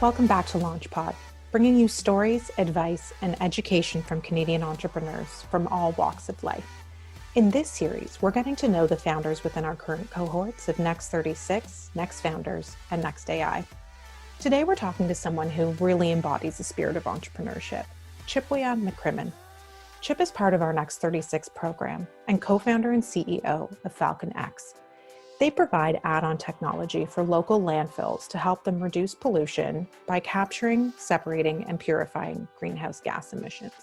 Welcome back to LaunchPod, bringing you stories, advice, and education from Canadian entrepreneurs from all walks of life. In this series, we're getting to know the founders within our current cohorts of Next 36, Next Founders, and Next AI. Today, we're talking to someone who really embodies the spirit of entrepreneurship, Chip McCrimmon. Chip is part of our Next 36 program and co-founder and CEO of Falcon X. They provide add-on technology for local landfills to help them reduce pollution by capturing, separating, and purifying greenhouse gas emissions.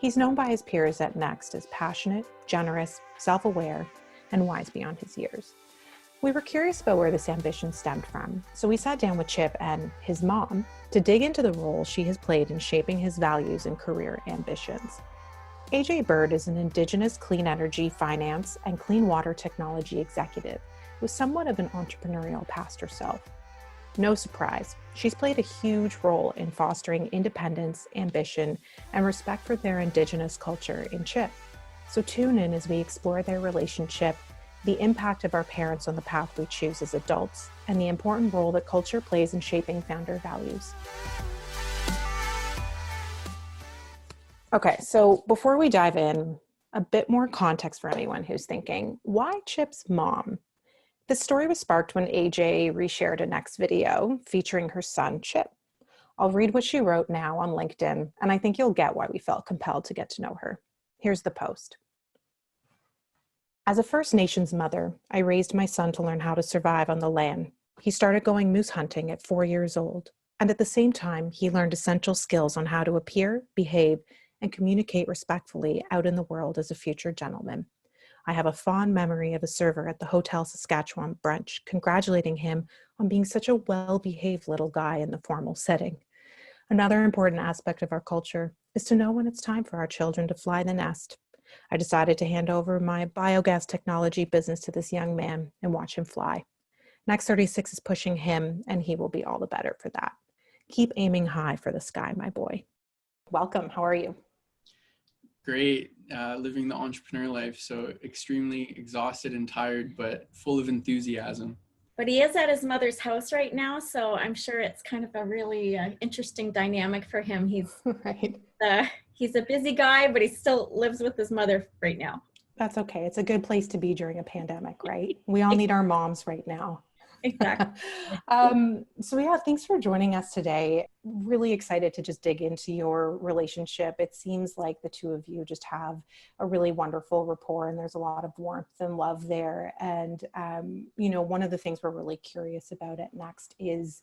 He's known by his peers at Next as passionate, generous, self-aware, and wise beyond his years. We were curious about where this ambition stemmed from, so we sat down with Chip and his mom to dig into the role she has played in shaping his values and career ambitions. AJ Bird is an Indigenous clean energy, finance, and clean water technology executive with somewhat of an entrepreneurial past herself. No surprise, she's played a huge role in fostering independence, ambition, and respect for their Indigenous culture in Chip. So tune in as we explore their relationship, the impact of our parents on the path we choose as adults, and the important role that culture plays in shaping founder values. Okay, so before we dive in, a bit more context for anyone who's thinking, why Chip's mom? This story was sparked when AJ reshared a Next video featuring her son, Chip. I'll read what she wrote now on LinkedIn, and I think you'll get why we felt compelled to get to know her. Here's the post. As a First Nations mother, I raised my son to learn how to survive on the land. He started going moose hunting at 4 years old, and at the same time, he learned essential skills on how to appear, behave, and communicate respectfully out in the world as a future gentleman. I have a fond memory of a server at the Hotel Saskatchewan brunch congratulating him on being such a well-behaved little guy in the formal setting. Another important aspect of our culture is to know when it's time for our children to fly the nest. I decided to hand over my biogas technology business to this young man and watch him fly. Next 36 is pushing him, and he will be all the better for that. Keep aiming high for the sky, my boy. Welcome. How are you? Great, living the entrepreneur life. So extremely exhausted and tired, but full of enthusiasm. But he is at his mother's house right now, so I'm sure it's kind of a really interesting dynamic for him. He's right. He's a busy guy, but he still lives with his mother right now. That's okay. It's a good place to be during a pandemic, right? We all need our moms right now. Exactly. So yeah, thanks for joining us today. Really excited to just dig into your relationship. It seems like the two of you just have a really wonderful rapport, and there's a lot of warmth and love there. And, one of the things we're really curious about at Next is,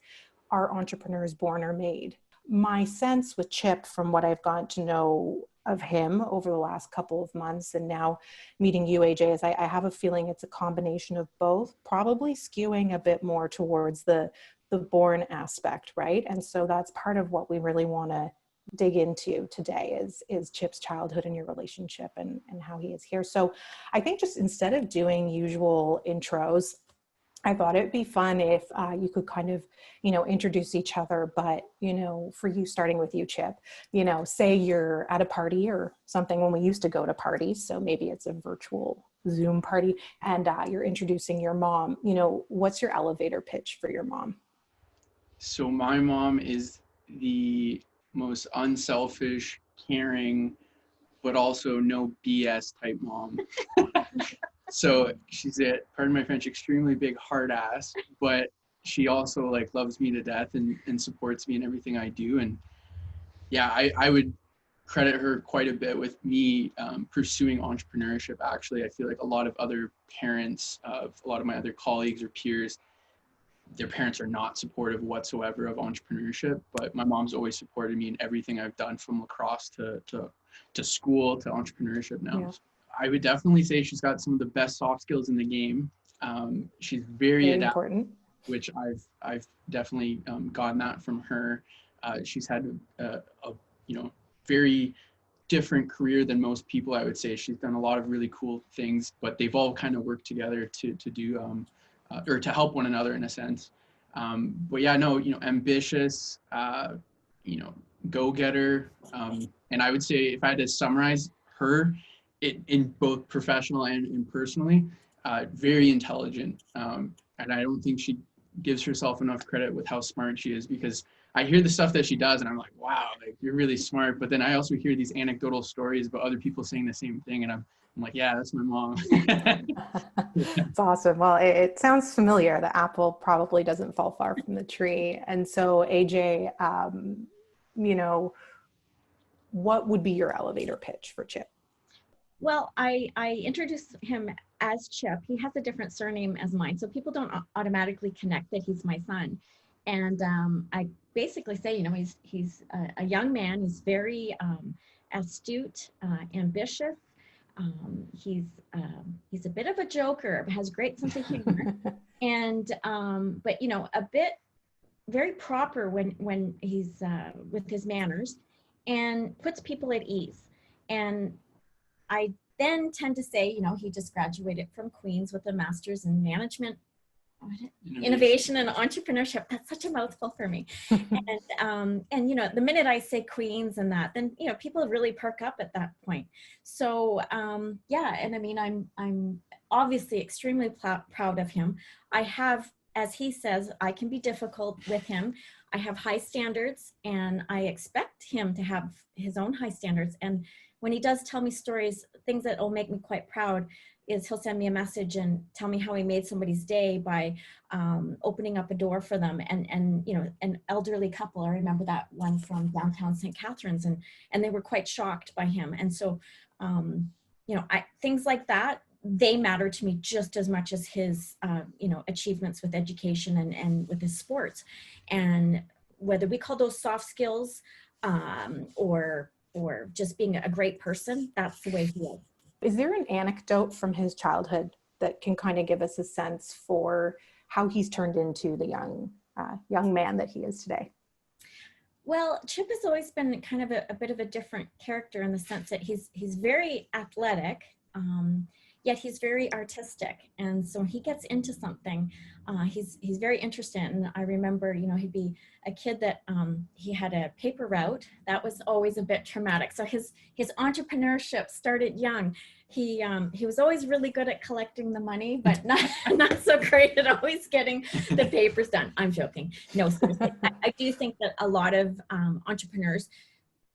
are entrepreneurs born or made? My sense with Chip, from what I've gotten to know of him over the last couple of months and now meeting you, AJ, is I have a feeling it's a combination of both, probably skewing a bit more towards the born aspect, right? And so that's part of what we really want to dig into today is Chip's childhood and your relationship and how he is here. So I think just instead of doing usual intros, I thought it'd be fun if you could kind of, introduce each other, but, for you, starting with you, Chip, say you're at a party or something when we used to go to parties. So maybe it's a virtual Zoom party and you're introducing your mom, what's your elevator pitch for your mom? So my mom is the most unselfish, caring, but also no BS type mom. So she's pardon my French, extremely big hard ass, but she also loves me to death and supports me in everything I do. And yeah, I would credit her quite a bit with me pursuing entrepreneurship. Actually, I feel like a lot of other parents of a lot of my other colleagues or peers, their parents are not supportive whatsoever of entrepreneurship, but my mom's always supported me in everything I've done, from lacrosse to school to entrepreneurship now. Yeah. I would definitely say she's got some of the best soft skills in the game. She's very adaptable, which I've definitely gotten that from her. She's had a very different career than most people, I would say. She's done a lot of really cool things, but they've all kind of worked together to do or to help one another in a sense. But yeah, no, ambitious, go-getter. And I would say if I had to summarize her, in both professional and personally, very intelligent. And I don't think she gives herself enough credit with how smart she is, because I hear the stuff that she does and I'm like, wow, like you're really smart. But then I also hear these anecdotal stories about other people saying the same thing. And I'm like, yeah, that's my mom. It's awesome. Well, it sounds familiar. The apple probably doesn't fall far from the tree. And so AJ, you know, what would be your elevator pitch for Chip? Well, I introduced him as Chip. He has a different surname as mine, so people don't automatically connect that he's my son. And I basically say, you know, he's a young man. He's very astute, ambitious. He's a bit of a joker, has great sense of humor, and but you know, a bit very proper when he's with his manners, and puts people at ease. And I then tend to say, you know, he just graduated from Queen's with a master's in management, innovation and entrepreneurship. That's such a mouthful for me. And you know, the minute I say Queen's and that, then, you know, people really perk up at that point. So yeah, and I mean, I'm obviously extremely proud of him. I have, as he says, I can be difficult with him. I have high standards, and I expect him to have his own high standards. And when he does tell me stories, things that will make me quite proud is he'll send me a message and tell me how he made somebody's day by opening up a door for them. And you know, an elderly couple, I remember that one from downtown St. Catharines, and they were quite shocked by him. And so, you know, things like that, they matter to me just as much as his, you know, achievements with education and with his sports. And whether we call those soft skills or just being a great person, that's the way he is. Is there an anecdote from his childhood that can kind of give us a sense for how he's turned into the young man that he is today? Well, Chip has always been kind of a bit of a different character in the sense that he's very athletic, yet he's very artistic. And so when he gets into something, he's very interested. And I remember, you know, he'd be a kid that he had a paper route. That was always a bit traumatic. So his entrepreneurship started young. He was always really good at collecting the money, but not so great at always getting the papers done. I'm joking. No, seriously. I do think that a lot of entrepreneurs,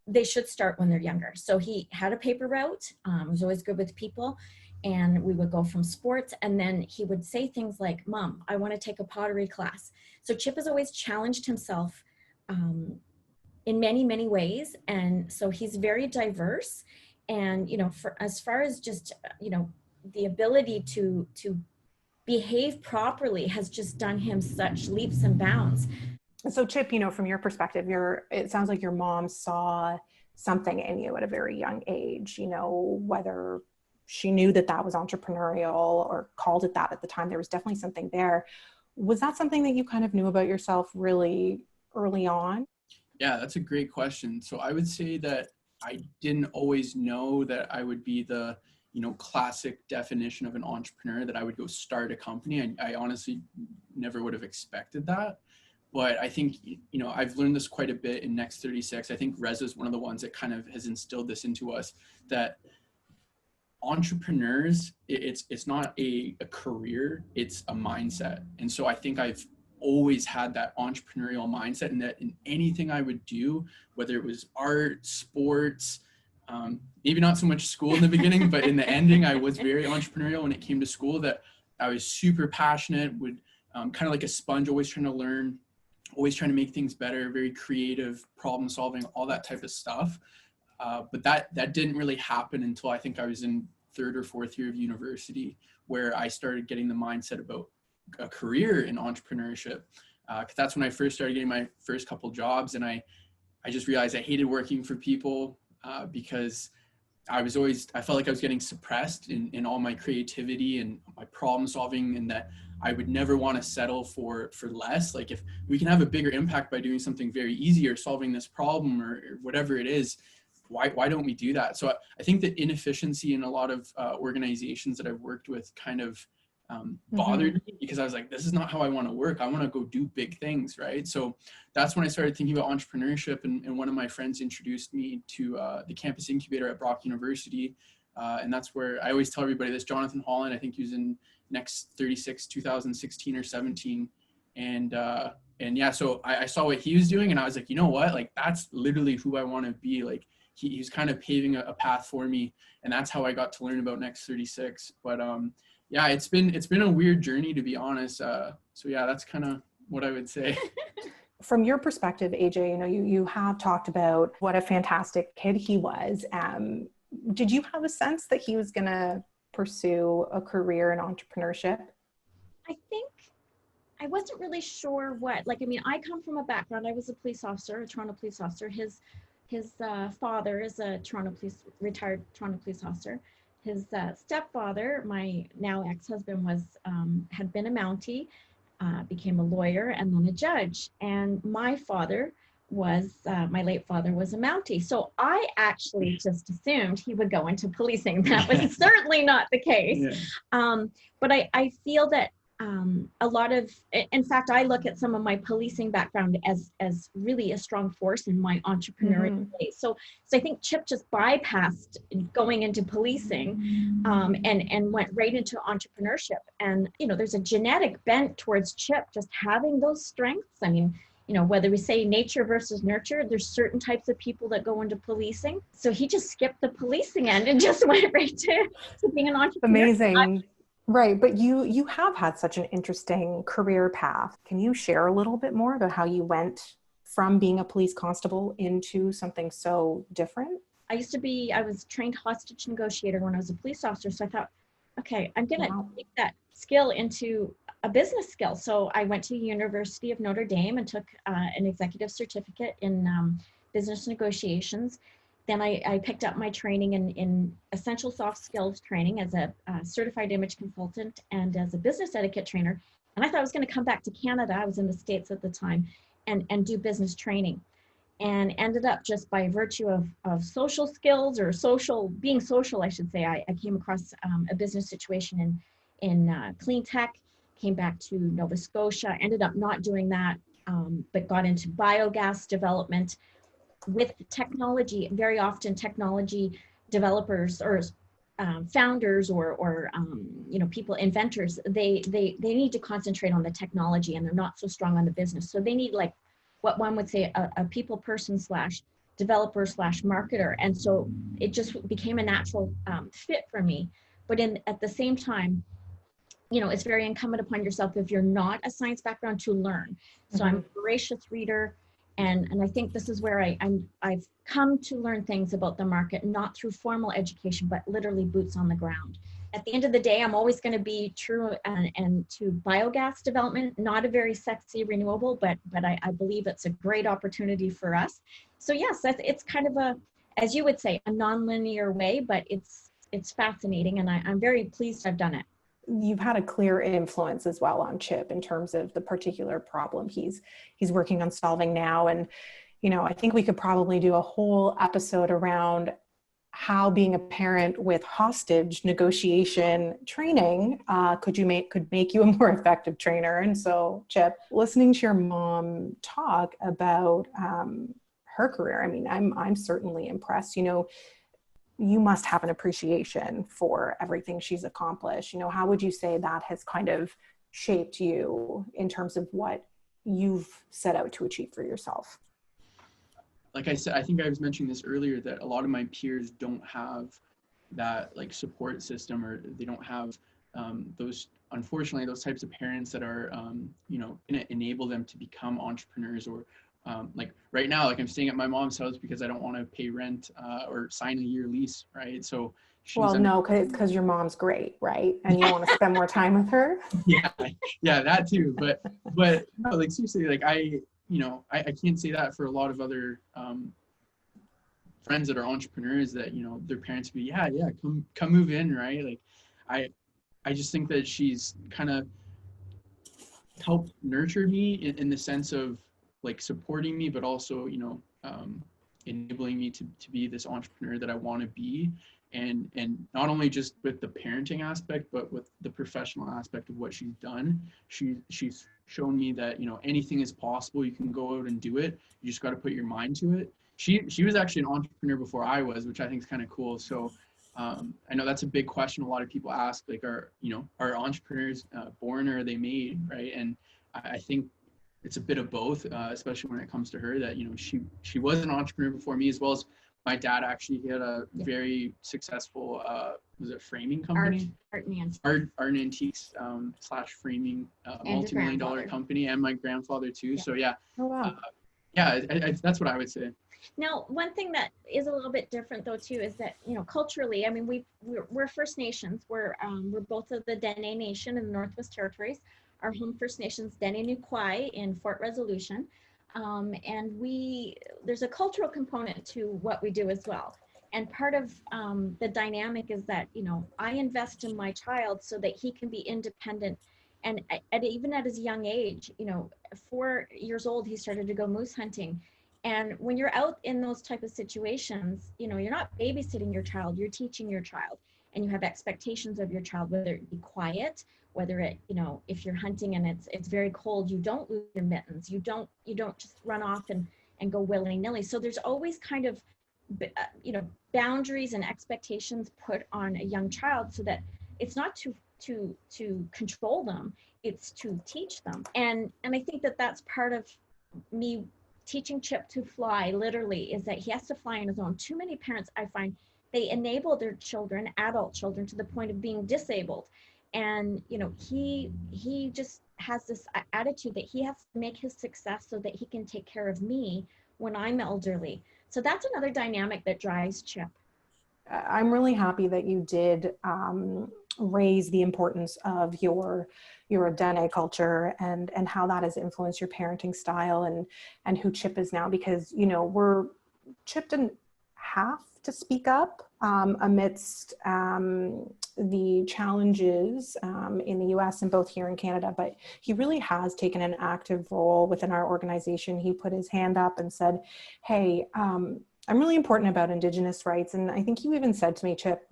they should start when they're younger. So he had a paper route, was always good with people. And we would go from sports, and then he would say things like, "Mom, I want to take a pottery class." So Chip has always challenged himself in many, many ways. And so he's very diverse. And, you know, for as far as just, you know, the ability to behave properly has just done him such leaps and bounds. So Chip, you know, from your perspective, it sounds like your mom saw something in you at a very young age, you know, whether she knew that was entrepreneurial or called it that at the time, there was definitely something there. Was that something that you kind of knew about yourself really early on? Yeah, that's a great question. So I would say that I didn't always know that I would be the, you know, classic definition of an entrepreneur, that I would go start a company. I honestly never would have expected that. But I think, you know, I've learned this quite a bit in Next 36. I think Reza is one of the ones that kind of has instilled this into us, that entrepreneurs, it's not a career, it's a mindset. And so I think I've always had that entrepreneurial mindset, and that in anything I would do, whether it was art, sports, maybe not so much school in the beginning, but in the ending, I was very entrepreneurial when it came to school, that I was super passionate, would kind of like a sponge, always trying to learn, always trying to make things better, very creative, problem solving, all that type of stuff. But that didn't really happen until I think I was in third or fourth year of university, where I started getting the mindset about a career in entrepreneurship. Because that's when I first started getting my first couple jobs, and I just realized I hated working for people because I felt like I was getting suppressed in all my creativity and my problem solving, and that I would never want to settle for less. Like, if we can have a bigger impact by doing something very easy or solving this problem or whatever it is, why don't we do that? So I think the inefficiency in a lot of organizations that I've worked with kind of bothered me, because I was like, this is not how I want to work. I want to go do big things, right? So that's when I started thinking about entrepreneurship, and one of my friends introduced me to the campus incubator at Brock University, and that's where I always tell everybody this. Jonathan Holland, I think he was in Next 36 2016 or 17, and yeah, so I saw what he was doing, and I was like, you know what, like that's literally who I want to be. Like he's kind of paving a path for me, and that's how I got to learn about Next 36. But yeah, it's been a weird journey, to be honest. So yeah, that's kind of what I would say. From your perspective, AJ, you know, you have talked about what a fantastic kid he was. Did you have a sense that he was going to pursue a career in entrepreneurship? I think I wasn't really sure what, like, I mean, I come from a background, I was a police officer, a Toronto police officer. His father is a retired Toronto police officer. His stepfather, my now ex-husband, had been a Mountie, became a lawyer and then a judge. And my father my late father was a Mountie. So I actually just assumed he would go into policing. That was certainly not the case. Yeah. But I feel that a lot of, in fact, I look at some of my policing background as really a strong force in my entrepreneurial days. So I think Chip just bypassed going into policing and went right into entrepreneurship. And, you know, there's a genetic bent towards Chip just having those strengths. I mean, you know, whether we say nature versus nurture, there's certain types of people that go into policing. So he just skipped the policing end and just went right to being an entrepreneur. Amazing. Right. But you have had such an interesting career path. Can you share a little bit more about how you went from being a police constable into something so different? I was trained hostage negotiator when I was a police officer. So I thought, okay, I'm going to take that skill into a business skill. So I went to University of Notre Dame and took an executive certificate in business negotiations. Then I picked up my training in essential soft skills training as a certified image consultant and as a business etiquette trainer. And I thought I was going to come back to Canada. I was in the States at the time and do business training, and ended up just by virtue of social skills or being social, I should say. I came across a business situation in clean tech, came back to Nova Scotia, ended up not doing that, but got into biogas development. With technology, very often technology developers or founders or you know, people, inventors, they need to concentrate on the technology and they're not so strong on the business. So they need, like, what one would say a people person / developer / marketer. And so it just became a natural fit for me. But at the same time, you know, it's very incumbent upon yourself, if you're not a science background, to learn. So I'm a voracious reader. And I think this is where I've come to learn things about the market, not through formal education, but literally boots on the ground. At the end of the day, I'm always going to be true and to biogas development, not a very sexy renewable, but I believe it's a great opportunity for us. So yes, it's kind of a, as you would say, a nonlinear way, but it's fascinating, and I'm very pleased I've done it. You've had a clear influence as well on Chip in terms of the particular problem he's working on solving now. And, you know, I think we could probably do a whole episode around how being a parent with hostage negotiation training could make you a more effective trainer. And so, Chip, listening to your mom talk about her career, I mean, I'm certainly impressed. You know, you must have an appreciation for everything she's accomplished. You know, how would you say that has kind of shaped you in terms of what you've set out to achieve for yourself? Like I said, I think I was mentioning this earlier, that a lot of my peers don't have that like support system, or they don't have unfortunately, those types of parents that are, you know, going to enable them to become entrepreneurs. Or like right now, like I'm staying at my mom's house because I don't want to pay rent or sign a year lease, right? So no, because your mom's great, right? And you want to spend more time with her. yeah, that too. But no, like seriously, like I can't say that for a lot of other friends that are entrepreneurs, that, you know, their parents be, come move in, right? Like I just think that she's kind of helped nurture me in the sense of like supporting me, but also, you know, enabling me to be this entrepreneur that I want to be. And not only just with the parenting aspect, but with the professional aspect of what she's done. She's shown me that, you know, anything is possible. You can go out and do it. You just got to put your mind to it. She was actually an entrepreneur before I was, which I think is kind of cool. So I know that's a big question a lot of people ask, like, are entrepreneurs born or are they made, right? And I think it's a bit of both, especially when it comes to her, that, she was an entrepreneur before me, as well as my dad. Actually, he had a very successful, was it framing company? Art and antiques. Art and antiques slash framing, multi-million-dollar company, and my grandfather too. So yeah. Oh, wow. That's what I would say. Now, one thing that is a little bit different though too is that, culturally, I mean, we're First Nations. We're both of the Dene Nation in the Northwest Territories. Our home First Nations, Dene Nukwai in Fort Resolution, and there's a cultural component to what we do as well. And part of the dynamic is that, I invest in my child so that he can be independent. And even at his young age, 4 years old, he started to go moose hunting. And when you're out in those type of situations, you're not babysitting your child, you're teaching your child, and you have expectations of your child, whether it be quiet, whether it, if you're hunting and it's very cold, you don't lose your mittens, you don't just run off and go willy-nilly. So there's always kind of, boundaries and expectations put on a young child, so that it's not to control them, it's to teach them. And I think that that's part of me teaching Chip to fly, literally, is that he has to fly on his own. Too many parents, I find, they enable their children, adult children, to the point of being disabled. And, he just has this attitude that he has to make his success so that he can take care of me when I'm elderly. So that's another dynamic that drives Chip. I'm really happy that you did raise the importance of your Dene culture and how that has influenced your parenting style and who Chip is now, because Chip didn't have to speak up amidst the challenges in the US and both here in Canada, but he really has taken an active role within our organization. He put his hand up and said, hey, I'm really important about Indigenous rights. And I think you even said to me, Chip,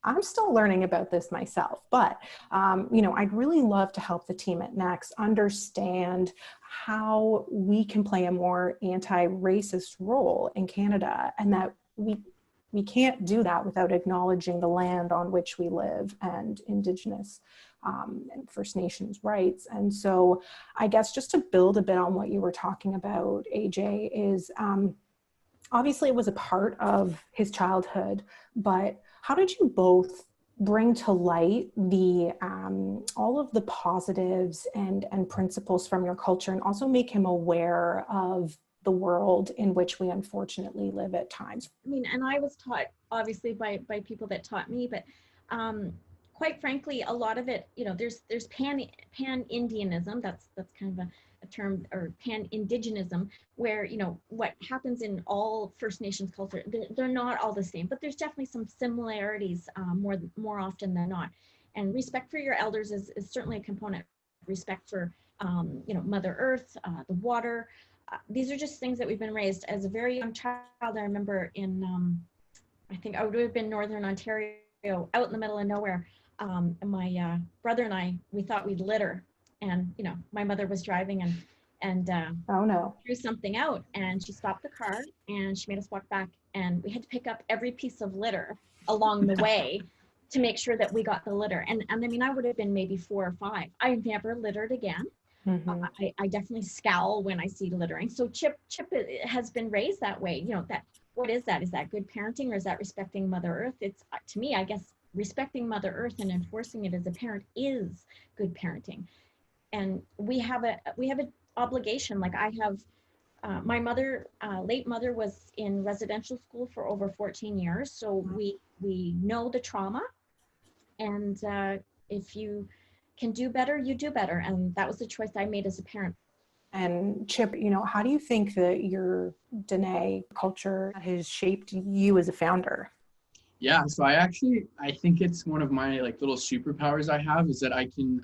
I'm still learning about this myself, but, I'd really love to help the team at Next understand how we can play a more anti-racist role in Canada, and that we can't do that without acknowledging the land on which we live and Indigenous and First Nations rights. And so I guess just to build a bit on what you were talking about, AJ, is obviously it was a part of his childhood, but how did you both bring to light the all of the positives and principles from your culture, and also make him aware of the world in which we unfortunately live at times? I mean, and I was taught obviously by people that taught me, but quite frankly, a lot of it, there's pan-Indianism, that's kind of a term, or pan-Indigenism, where, what happens in all First Nations culture, they're not all the same, but there's definitely some similarities more often than not. And respect for your elders is certainly a component. Respect for, Mother Earth, the water. These are just things that we've been raised as a very young child. I remember in, I think I would have been Northern Ontario, out in the middle of nowhere. My brother and I, we thought we'd litter, and my mother was driving and oh no, threw something out, and she stopped the car and she made us walk back, and we had to pick up every piece of litter along the way to make sure that we got the litter. And I mean, I would have been maybe 4 or 5. I never littered again. Mm-hmm. I definitely scowl when I see littering. So Chip has been raised that way. That what is that? Is that good parenting, or is that respecting Mother Earth? It's, to me, I guess, respecting Mother Earth and enforcing it as a parent is good parenting. And we have an obligation. Like I have, my mother, late mother, was in residential school for over 14 years. So we know the trauma, and if you can do better, you do better. And that was the choice I made as a parent. And Chip, how do you think that your Dene culture has shaped you as a founder? Yeah, so I think it's one of my little superpowers I have, is that I can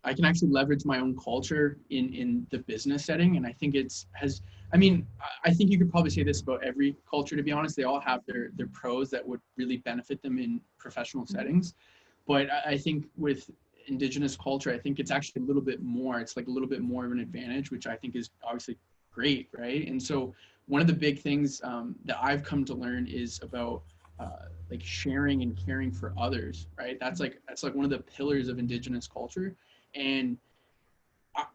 actually leverage my own culture in the business setting. And I think I think you could probably say this about every culture, to be honest. They all have their pros that would really benefit them in professional settings. But I think with Indigenous culture, I think it's actually a little bit more, it's like a little bit more of an advantage, which I think is obviously great, right? And so one of the big things that I've come to learn is about sharing and caring for others, right? That's like one of the pillars of Indigenous culture. And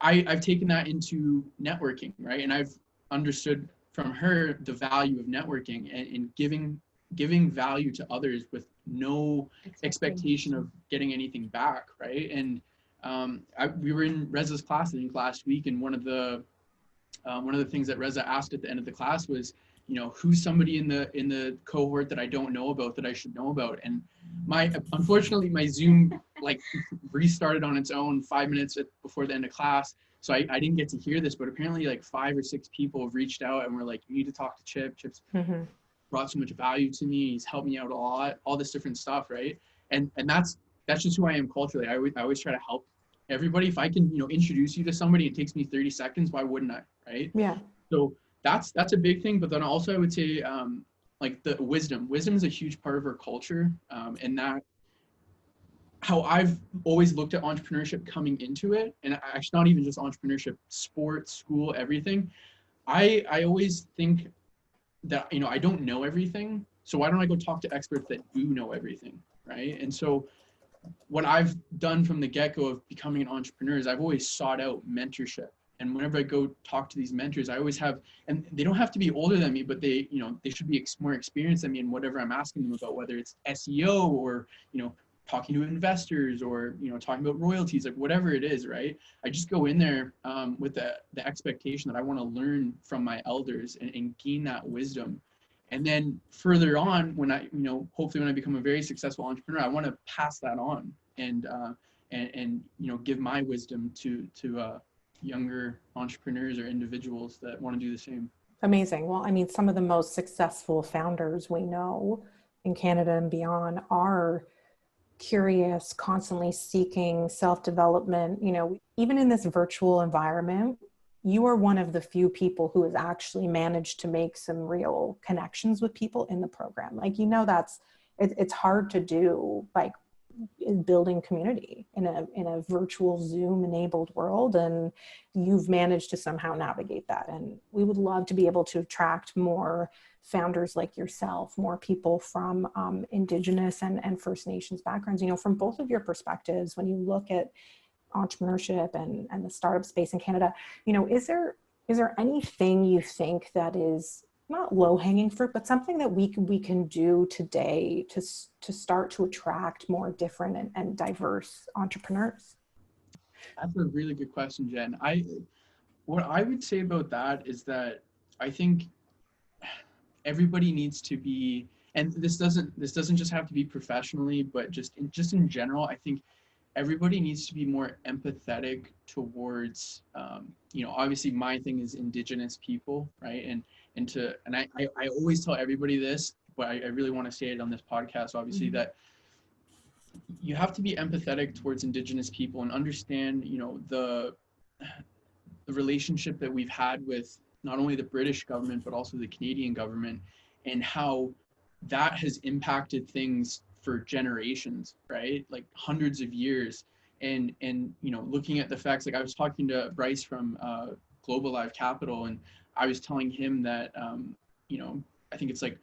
I've taken that into networking, right? And I've understood from her the value of networking and giving value to others with no expectation of getting anything back, right? And we were in Reza's class, I think last week, and one of the things that Reza asked at the end of the class was, who's somebody in the cohort that I don't know about that I should know about? And unfortunately my Zoom like restarted on its own 5 minutes before the end of class. So I didn't get to hear this, but apparently like 5 or 6 people have reached out and were like, you need to talk to Chip. Chip's brought so much value to me. He's helped me out a lot, all this different stuff, right? And that's just who I am culturally. I always try to help everybody. If I can, introduce you to somebody, it takes me 30 seconds, why wouldn't I, right? Yeah. So that's a big thing. But then also I would say like the wisdom is a huge part of our culture, and that how I've always looked at entrepreneurship coming into it, and actually not even just entrepreneurship, sports, school, everything. I always think that, I don't know everything, so why don't I go talk to experts that do know everything, right? And so what I've done from the get-go of becoming an entrepreneur is I've always sought out mentorship. And whenever I go talk to these mentors, I always have, and they don't have to be older than me, but they should be more experienced than me in whatever I'm asking them about, whether it's SEO or, talking to investors or, talking about royalties, like whatever it is, right? I just go in there with the expectation that I want to learn from my elders and gain that wisdom. And then further on, when I, hopefully when I become a very successful entrepreneur, I want to pass that on and give my wisdom to younger entrepreneurs or individuals that want to do the same. Amazing. Well, I mean, some of the most successful founders we know in Canada and beyond are curious, constantly seeking self-development. Even in this virtual environment, you are one of the few people who has actually managed to make some real connections with people in the program. Like, it's hard to do, like, building community in a virtual Zoom enabled world, and you've managed to somehow navigate that. And we would love to be able to attract more founders like yourself, more people from Indigenous and First Nations backgrounds, from both of your perspectives. When you look at entrepreneurship and the startup space in Canada, is there anything you think that is not low-hanging fruit, but something that we can do today to start to attract more different and diverse entrepreneurs? That's a really good question, Jen. What I would say about that is that I think everybody needs to be, and this doesn't just have to be professionally, but just in general, I think everybody needs to be more empathetic towards, obviously my thing is Indigenous people, right? And I always tell everybody this, but I really want to say it on this podcast, obviously, that you have to be empathetic towards Indigenous people and understand, the relationship that we've had with not only the British government, but also the Canadian government, and how that has impacted things for generations, right? Like hundreds of years. And looking at the facts, like I was talking to Bryce from Global Live Capital, and I was telling him that, I think it's like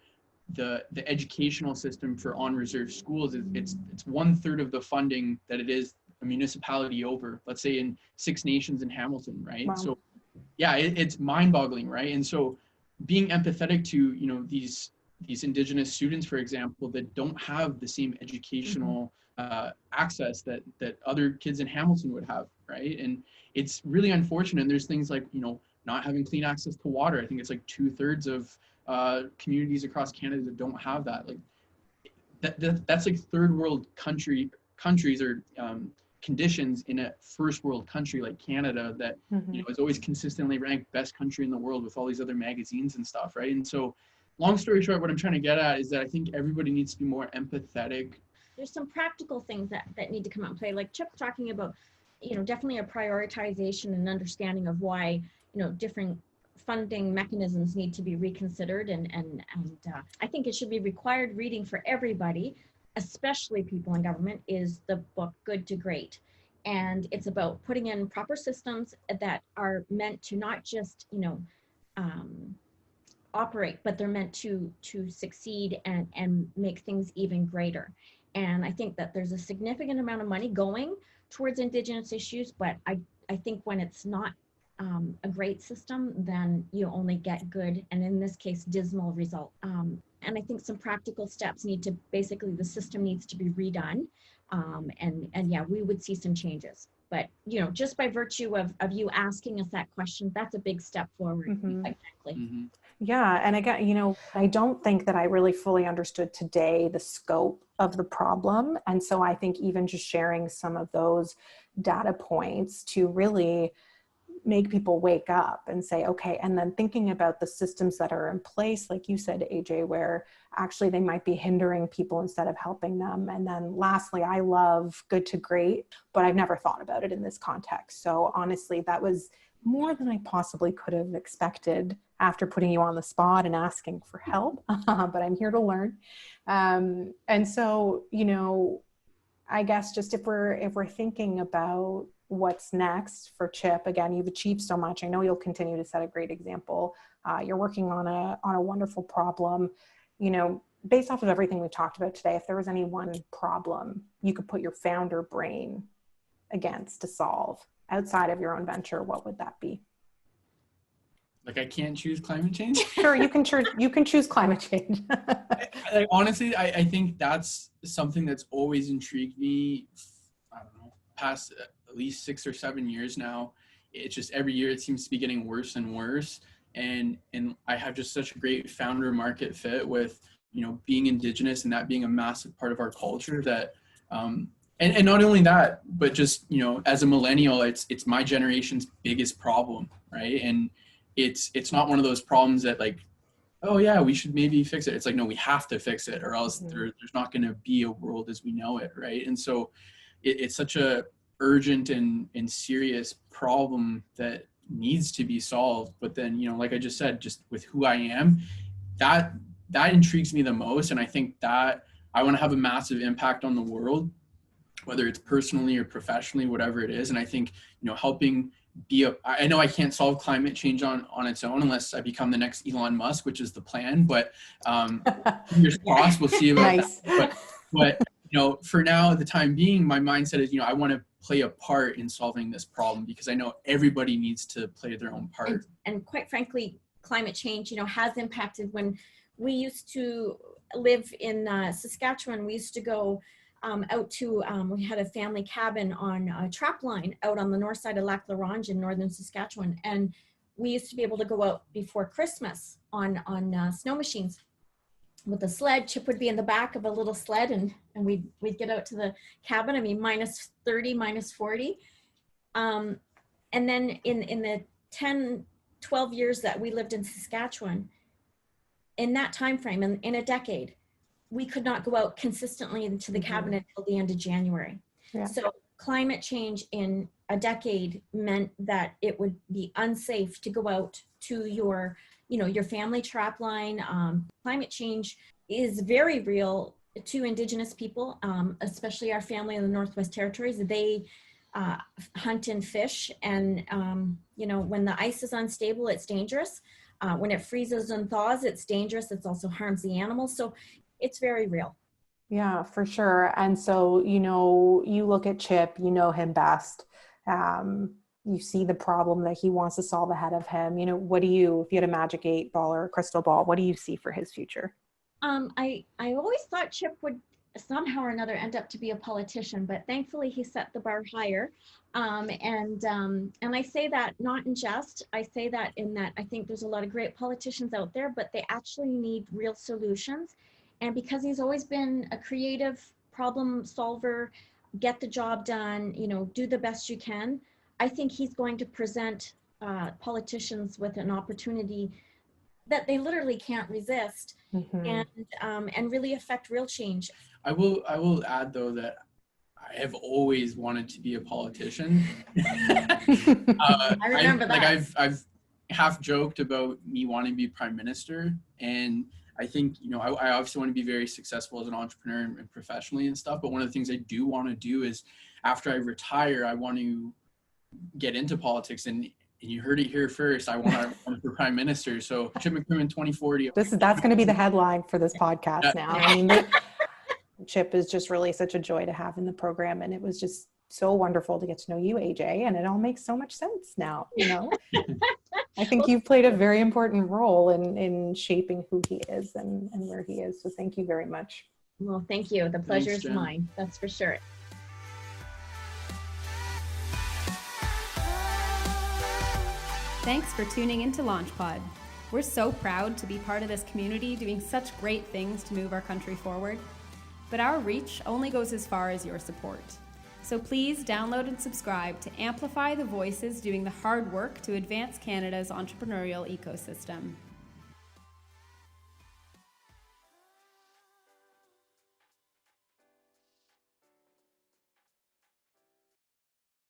the educational system for on-reserve schools, it's 1/3 of the funding that it is a municipality over, let's say in Six Nations in Hamilton, right? Wow. So yeah, it's mind-boggling, right? And so being empathetic to, these Indigenous students, for example, that don't have the same educational access that other kids in Hamilton would have, right? And it's really unfortunate. And there's things like, not having clean access to water. I think it's like 2/3 of communities across Canada that don't have that. Like that's like third world countries or conditions in a first world country like Canada that is always consistently ranked best country in the world with all these other magazines and stuff, right? And so long story short, what I'm trying to get at is that I think everybody needs to be more empathetic. There's some practical things that need to come out and play, like Chip's talking about, definitely a prioritization and understanding of why, different funding mechanisms need to be reconsidered. And I think it should be required reading for everybody, especially people in government, is the book Good to Great. And it's about putting in proper systems that are meant to not just, operate, but they're meant to succeed and make things even greater. And I think that there's a significant amount of money going towards Indigenous issues, but I think when it's not a great system, then you only get good, and in this case, dismal result. And I think some practical steps basically the system needs to be redone. And yeah, we would see some changes. But, just by virtue of you asking us that question, that's a big step forward. Quite frankly. Yeah. And again, I don't think that I really fully understood today the scope of the problem. And so I think even just sharing some of those data points to really make people wake up and say, okay, and then thinking about the systems that are in place, like you said, AJ, where actually they might be hindering people instead of helping them. And then lastly, I love good to great, but I've never thought about it in this context. So honestly, that was more than I possibly could have expected after putting you on the spot and asking for help, but I'm here to learn. And so, I guess just if we're thinking about what's next for Chip, again, you've achieved so much. I know you'll continue to set a great example. You're working on a wonderful problem. Based off of everything we've talked about today, if there was any one problem you could put your founder brain against to solve outside of your own venture, what would that be? Like, I can't choose climate change? Sure, you can choose climate change. Honestly, I think that's something that's always intrigued me. I don't know, past at least 6 or 7 years now. It's just every year it seems to be getting worse and worse. And I have just such a great founder market fit with, being Indigenous and that being a massive part of our culture that, and not only that, but just, as a millennial, it's my generation's biggest problem, right? And it's not one of those problems that like, oh yeah, we should maybe fix it. It's like, no, we have to fix it, or else there's not going to be a world as we know it, right? And so it's such a urgent and serious problem that needs to be solved. But then, like I just said, just with who I am, that intrigues me the most. And I think that I want to have a massive impact on the world, whether it's personally or professionally, whatever it is. And I think, helping I know I can't solve climate change on its own unless I become the next Elon Musk, which is the plan, but fingers crossed, we'll see about nice. that. But for now, the time being, my mindset is, I want to play a part in solving this problem because I know everybody needs to play their own part. And quite frankly, climate change, has impacted. When we used to live in Saskatchewan, we used to go out to, we had a family cabin on a trap line out on the north side of Lac La Ronge in northern Saskatchewan. And we used to be able to go out before Christmas on snow machines with a sled. Chip would be in the back of a little sled and we'd get out to the cabin. I mean, minus 30, minus 40. And then in the 10, 12 years that we lived in Saskatchewan, in that time frame, in a decade, we could not go out consistently into the cabin until the end of January. Yeah. So climate change in a decade meant that it would be unsafe to go out to your family trap line. Climate change is very real to Indigenous people, especially our family in the Northwest Territories. They hunt and fish, and when the ice is unstable, it's dangerous. When it freezes and thaws, it's dangerous. It also harms the animals. So it's very real. Yeah, for sure. And so, you look at Chip, you know him best. You see the problem that he wants to solve ahead of him. If you had a magic 8-ball or a crystal ball, what do you see for his future? I always thought Chip would somehow or another end up to be a politician, but thankfully he set the bar higher. And I say that not in jest. I say that in that I think there's a lot of great politicians out there, but they actually need real solutions. And because he's always been a creative problem solver, get the job done, do the best you can, I think he's going to present politicians with an opportunity that they literally can't resist, and really affect real change. I will add though that I have always wanted to be a politician. I remember that. I've half joked about me wanting to be prime minister, and I think, I obviously want to be very successful as an entrepreneur and professionally and stuff. But one of the things I do want to do is after I retire, I want to get into politics. And you heard it here first. I want to run for prime minister. So Chip McCrimmon 2040. That's going to be the headline for this podcast now. I mean, Chip is just really such a joy to have in the program. And it was just so wonderful to get to know you, AJ, and it all makes so much sense now, you know. I think you've played a very important role in shaping who he is and where he is. So thank you very much. Well, thank you. The pleasure Thanks, is Jen. mine. That's for sure. Thanks for tuning into LaunchPod. We're so proud to be part of this community doing such great things to move our country forward. But our reach only goes as far as your support. So please download and subscribe to amplify the voices doing the hard work to advance Canada's entrepreneurial ecosystem.